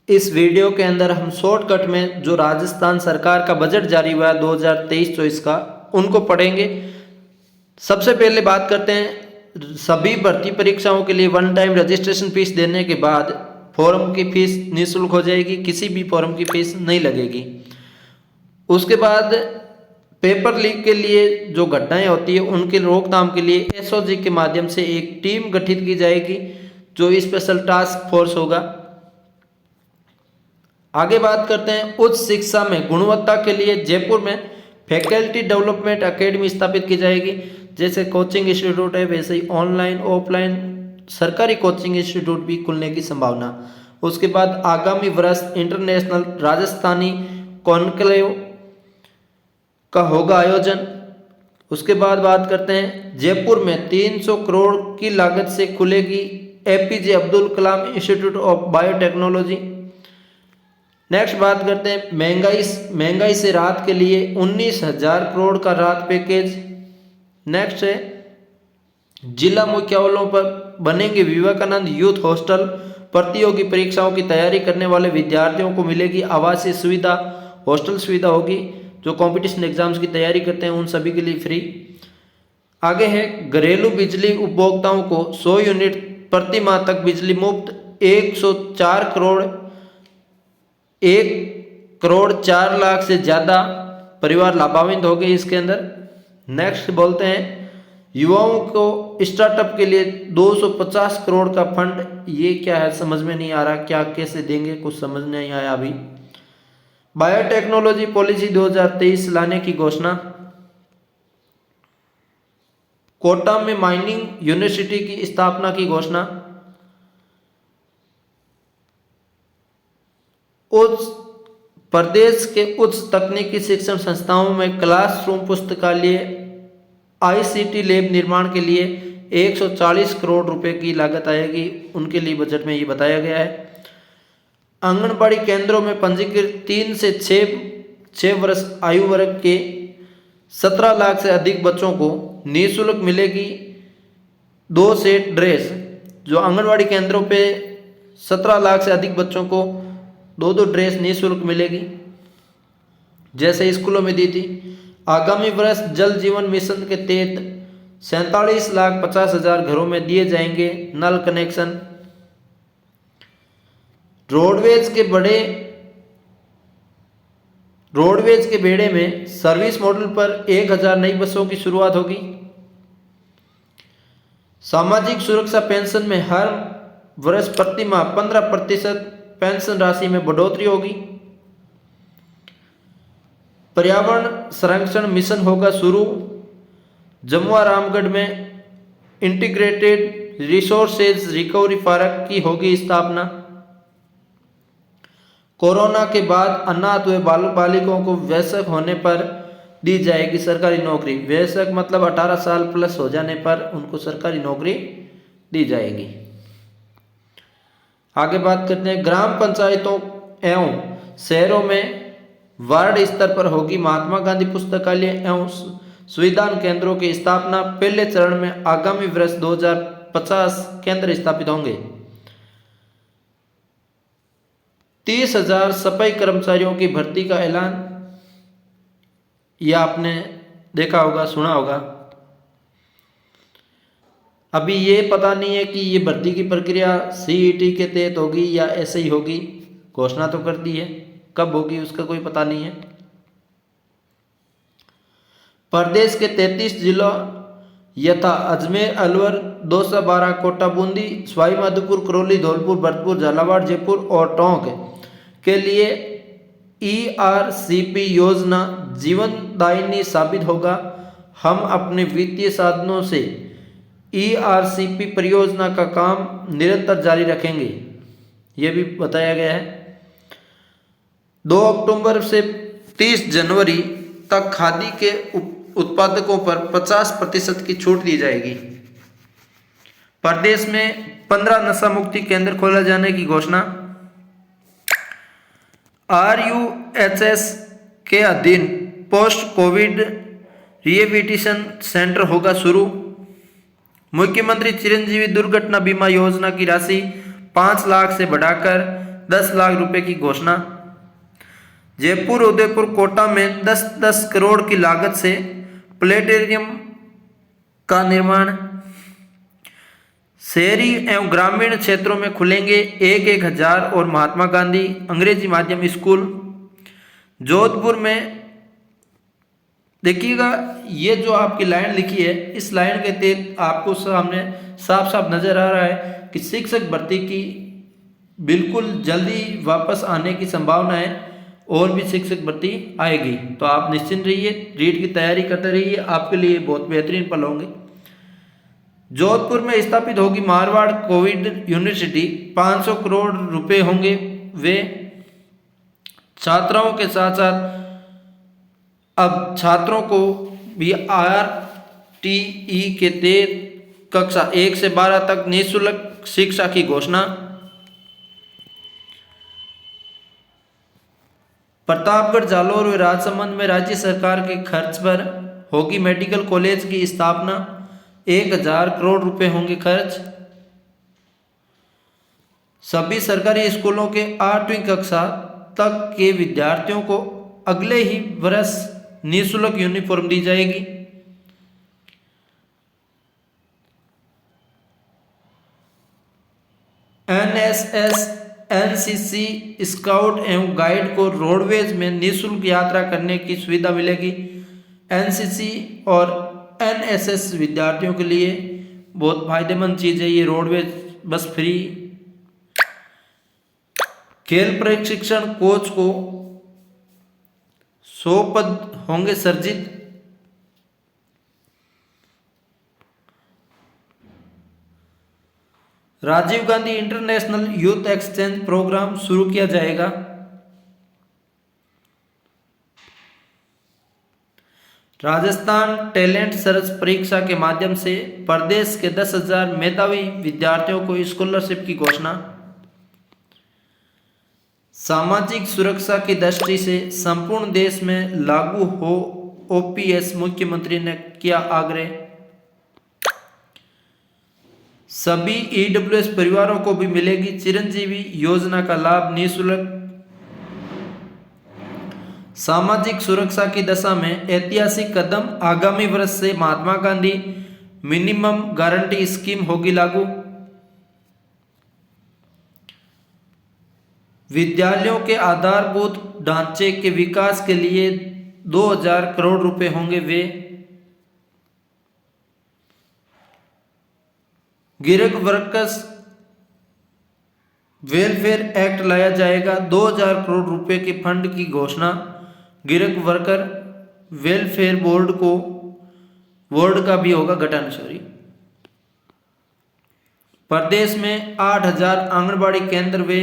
इस वीडियो के अंदर हम शॉर्टकट में जो राजस्थान सरकार का बजट जारी हुआ है 2023-24 का, उनको पढ़ेंगे। सबसे पहले बात करते हैं, सभी भर्ती परीक्षाओं के लिए वन टाइम रजिस्ट्रेशन फीस देने के बाद फॉर्म की फीस निःशुल्क हो जाएगी, किसी भी फॉर्म की फीस नहीं लगेगी। उसके बाद पेपर लीक के लिए जो घटनाएं होती है उनकी रोकथाम के लिए एसओजी के माध्यम से एक टीम गठित की जाएगी जो स्पेशल टास्क फोर्स होगा। आगे बात करते हैं, उच्च शिक्षा में गुणवत्ता के लिए जयपुर में फैकल्टी डेवलपमेंट एकेडमी स्थापित की जाएगी। जैसे कोचिंग इंस्टीट्यूट है वैसे ही ऑनलाइन ऑफलाइन सरकारी कोचिंग इंस्टीट्यूट भी खुलने की संभावना। उसके बाद आगामी वर्ष इंटरनेशनल राजस्थानी कॉन्क्लेव का होगा आयोजन। उसके बाद बात करते हैं, जयपुर में 300 करोड़ की लागत से खुलेगी APJ Abdul Kalam institute of biotechnology. Next बात करते हैं, महंगाई से राहत के लिए 19,000 करोड़ का राहत पैकेज। नेक्स्ट है, जिला मुख्यालयों पर बनेंगे विवेकानंद यूथ हॉस्टल। प्रतियोगी परीक्षाओं की तैयारी करने वाले विद्यार्थियों को मिलेगी आवासीय सुविधा, हॉस्टल सुविधा होगी। जो कंपटीशन एग्जाम्स की तैयारी करते हैं उन सभी के लिए फ्री। आगे है, घरेलू बिजली उपभोक्ताओं को 100 यूनिट प्रति माह तक बिजली मुफ्त। 1,04,04,00,000 से ज़्यादा परिवार लाभान्वित हो गए इसके अंदर। नेक्स्ट बोलते हैं, युवाओं को स्टार्टअप के लिए 250 करोड़ का फंड। ये क्या है समझ में नहीं आ रहा, क्या कैसे देंगे कुछ समझ नहीं आया अभी। बायोटेक्नोलॉजी पॉलिसी 2023 लाने की घोषणा। कोटा में माइनिंग यूनिवर्सिटी की स्थापना की घोषणा। उच्च प्रदेश के उच्च तकनीकी शिक्षण संस्थाओं में क्लासरूम पुस्तकालय आईसीटी लैब निर्माण के लिए 140 करोड़ रुपए की लागत आएगी, उनके लिए बजट में ये बताया गया है। आंगनबाड़ी केंद्रों में पंजीकृत 3 से 6 वर्ष आयु वर्ग के 17 लाख से अधिक बच्चों को निःशुल्क मिलेगी 2 सेट ड्रेस। जो आंगनबाड़ी केंद्रों पे 17 लाख से अधिक बच्चों को 2 ड्रेस निःशुल्क मिलेगी, जैसे स्कूलों में दी थी। आगामी वर्ष जल जीवन मिशन के तहत 47,50,000 घरों में दिए जाएंगे नल कनेक्शन। रोडवेज के बेड़े में सर्विस मॉडल पर 1,000 नई बसों की शुरुआत होगी। सामाजिक सुरक्षा पेंशन में हर वर्ष प्रति माह 15% पेंशन राशि में बढ़ोतरी होगी। पर्यावरण संरक्षण मिशन होगा शुरू। जमुआ रामगढ़ में इंटीग्रेटेड रिसोर्सेज रिकवरी पार्क की होगी स्थापना। कोरोना के बाद अनाथ हुए बालक बालिकाओं को वयस्क होने पर दी जाएगी सरकारी नौकरी। वयस्क मतलब 18 साल प्लस हो जाने पर उनको सरकारी नौकरी दी जाएगी। आगे बात करते हैं, ग्राम पंचायतों एवं शहरों में वार्ड स्तर पर होगी महात्मा गांधी पुस्तकालय एवं सुविधान केंद्रों की स्थापना। पहले चरण में आगामी वर्ष 2050 केंद्र स्थापित होंगे। 30,000 सफाई कर्मचारियों की भर्ती का ऐलान। यह आपने देखा होगा, सुना होगा। अभी ये पता नहीं है कि ये भर्ती की प्रक्रिया सीईटी के तहत होगी या ऐसे ही होगी। घोषणा तो कर दी है, कब होगी उसका कोई पता नहीं है। प्रदेश के 33 जिलों यथा अजमेर, अलवर, दौसा, बारां, कोटा, बूंदी, सवाई माधोपुर, करौली, धौलपुर, भरतपुर, झालावाड़, जयपुर और टोंक के लिए ईआरसीपी योजना जीवनदायिनी साबित होगा। हम अपने वित्तीय साधनों से ईआरसीपी परियोजना का काम निरंतर जारी रखेंगे, यह भी बताया गया है। 2 अक्टूबर से 30 जनवरी तक खादी के उत्पादकों पर 50% की छूट दी जाएगी। प्रदेश में 15 नशा मुक्ति केंद्र खोला जाने की घोषणा। आरयूएचएस के अधीन पोस्ट कोविड रिहेबिलिटेशन सेंटर होगा शुरू। मुख्यमंत्री चिरंजीवी दुर्घटना बीमा योजना की राशि 5 लाख से बढ़ाकर 10 लाख रुपए की घोषणा। जयपुर, उदयपुर, कोटा में 10-10 करोड़ की लागत से प्लेनेटोरियम का निर्माण। शहरी एवं ग्रामीण क्षेत्रों में खुलेंगे 1,000 और महात्मा गांधी अंग्रेजी माध्यम स्कूल। जोधपुर में देखिएगा, ये जो आपकी लाइन लिखी है, इस लाइन के तहत आपको सामने साफ साफ नजर आ रहा है कि शिक्षक भर्ती की बिल्कुल जल्दी वापस आने की संभावना है और भी शिक्षक भर्ती आएगी। तो आप निश्चिंत रहिए, रीट की तैयारी करते रहिए, आपके लिए बहुत बेहतरीन पल होंगे। जोधपुर में स्थापित होगी मारवाड़ कोविड यूनिवर्सिटी, 500 करोड़ रुपए होंगे वे। छात्राओं के साथ साथ अब छात्रों को भी RTE के तहत कक्षा 1 से 12 तक निःशुल्क शिक्षा की घोषणा। प्रतापगढ़, जालौर और राजसमंद में राज्य सरकार के खर्च पर होगी मेडिकल कॉलेज की स्थापना, 1,000 करोड़ रुपए होंगे खर्च। सभी सरकारी स्कूलों के 8वीं कक्षा तक के विद्यार्थियों को अगले ही वर्ष निःशुल्क यूनिफॉर्म दी जाएगी। NSS, NCC, स्काउट एवं गाइड को रोडवेज में निःशुल्क यात्रा करने की सुविधा मिलेगी। NCC और NSS विद्यार्थियों के लिए बहुत फायदेमंद चीज है ये रोडवेज बस फ्री। खेल प्रशिक्षण कोच को 100 पद होंगे सृजित। Rajiv Gandhi international youth exchange program शुरू किया जाएगा। राजस्थान टैलेंट सर्च परीक्षा के माध्यम से प्रदेश के 10,000 मेधावी विद्यार्थियों को स्कॉलरशिप की घोषणा। सामाजिक सुरक्षा की दृष्टि से संपूर्ण देश में लागू हो OPS, मुख्यमंत्री ने किया आग्रह। सभी EWS परिवारों को भी मिलेगी चिरंजीवी योजना का लाभ निःशुल्क। सामाजिक सुरक्षा की दिशा में ऐतिहासिक कदम, आगामी वर्ष से Mahatma Gandhi minimum guarantee scheme होगी लागू। विद्यालयों के आधारभूत ढांचे के विकास के लिए 2,000 करोड़ रुपए होंगे वे। गिरग वर्कर्स वेलफेयर एक्ट लाया जाएगा, 2,000 करोड़ रुपए के फंड की घोषणा। गिरग वर्कर वेलफेयर बोर्ड का भी होगा गठन। प्रदेश में 8,000 आंगनबाड़ी केंद्र व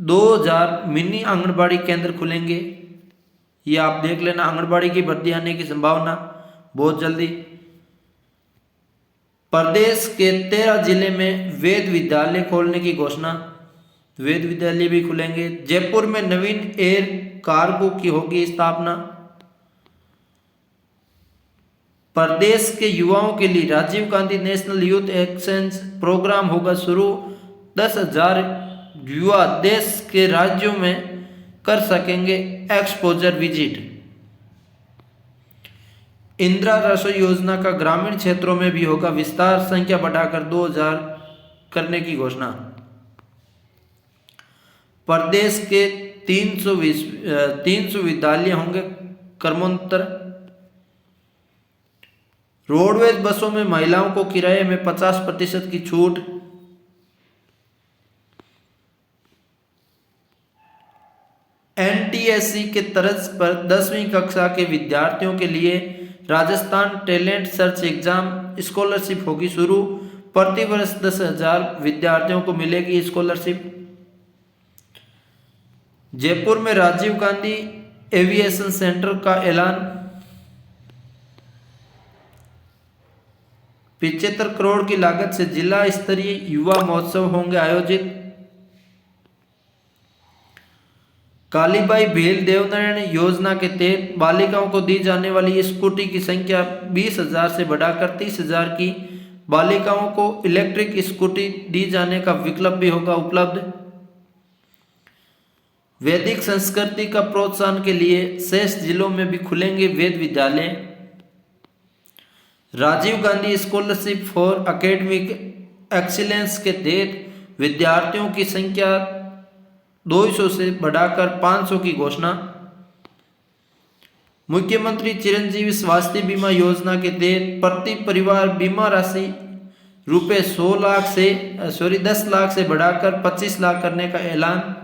2,000 मिनी आंगनबाड़ी केंद्र खुलेंगे। ये आप देख लेना, आंगनबाड़ी की भर्ती आने की संभावना बहुत जल्दी। प्रदेश के 13 जिले में वेद विद्यालय खोलने की घोषणा, वेद विद्यालय भी खुलेंगे। जयपुर में नवीन एयर कार्गो की होगी स्थापना। प्रदेश के युवाओं के लिए Rajiv Gandhi national youth exchange program होगा शुरू। 10,000 युवा देश के राज्यों में कर सकेंगे एक्सपोजर विजिट। इंदिरा रसोई योजना का ग्रामीण क्षेत्रों में भी होगा विस्तार, संख्या बढ़ाकर 2,000 करने की घोषणा। प्रदेश के 300 विद्यालय होंगे क्रमोन्तर। रोडवेज बसों में महिलाओं को किराए में 50% की छूट। NTSC के तर्ज पर 10वीं कक्षा के विद्यार्थियों के लिए Rajasthan talent search exam scholarship होगी शुरू। प्रति वर्ष 10,000 विद्यार्थियों को मिलेगी स्कॉलरशिप। जयपुर में राजीव गांधी एविएशन सेंटर का ऐलान। 75 करोड़ की लागत से जिला स्तरीय युवा महोत्सव होंगे आयोजित। कालीबाई भेल देवनारायण योजना के तहत बालिकाओं को दी जाने वाली स्कूटी की संख्या 20,000 से बढ़ाकर 30,000 की। बालिकाओं को इलेक्ट्रिक स्कूटी दी जाने का विकल्प भी होगा उपलब्ध। वैदिक संस्कृति का प्रोत्साहन के लिए शेष जिलों में भी खुलेंगे वेद विद्यालय। Rajiv Gandhi scholarship for academic excellence के तहत विद्यार्थियों की संख्या 200 से बढ़ाकर 500 की घोषणा। मुख्यमंत्री चिरंजीवी स्वास्थ्य बीमा योजना के तहत प्रति परिवार बीमा राशि रुपये 10 लाख से बढ़ाकर 25 लाख करने का ऐलान।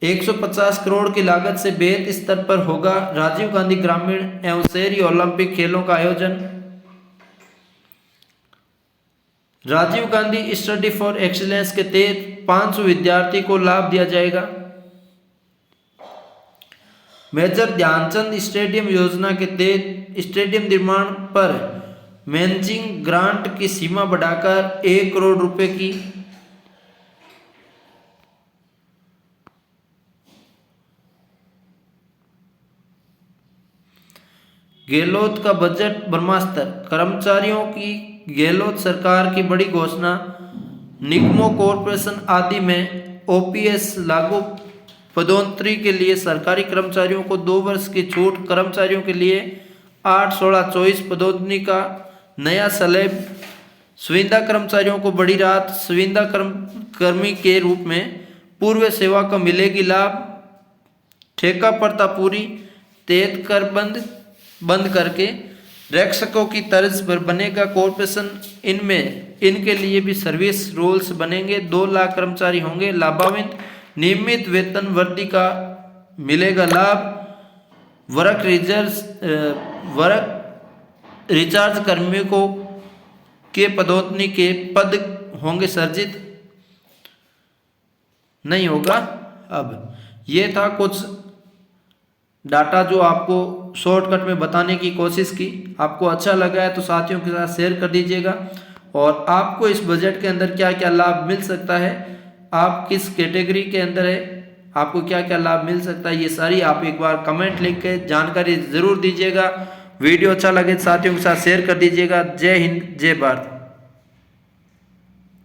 150 करोड़ की लागत से बेहद स्तर पर होगा राजीव गांधी ग्रामीण एवं शहरी ओलंपिक खेलों का आयोजन। Rajiv Gandhi study for excellence के तहत 500 विद्यार्थी को लाभ दिया जाएगा। मेजर ध्यानचंद स्टेडियम योजना के तहत स्टेडियम निर्माण पर मैचिंग ग्रांट की सीमा बढ़ाकर 1 करोड़ रुपए की। गहलोत का बजट ब्रह्मास्त्र, कर्मचारियों की गहलोत सरकार की बड़ी घोषणा। निगमों, कॉरपोरेशन आदि में ओपीएस लागू, पदोन्नति के लिए सरकारी कर्मचारियों को 2 वर्ष की छूट, कर्मचारियों के लिए 8, 16, 24 पदोन्नति का नया स्लैब, संविदा कर्मचारियों को बड़ी राहत, संविदा कर्मी के रूप में पूर्व सेवा को मिलेगी लाभ। ठेका प्रथा पूरी, तेज कर बंद करके रक्षकों की तर्ज पर बनेगा कॉरपोरेशन। इनके लिए भी सर्विस रूल्स बनेंगे। 2 लाख कर्मचारी होंगे लाभान्वित। नियमित वेतन वृद्धि का मिलेगा लाभ। वर्क रिचार्ज कर्मियों को के पदोन्नति के पद होंगे सर्जित नहीं होगा। अब ये था कुछ डाटा जो आपको शॉर्टकट में बताने की कोशिश की। आपको अच्छा लगा है तो साथियों के साथ शेयर कर दीजिएगा। और आपको इस बजट के अंदर क्या क्या लाभ मिल सकता है, आप किस कैटेगरी के अंदर है, आपको क्या क्या लाभ मिल सकता है, ये सारी आप एक बार कमेंट लिख के जानकारी ज़रूर दीजिएगा। वीडियो अच्छा लगे साथियों के साथ शेयर कर दीजिएगा। जय हिंद, जय भारत।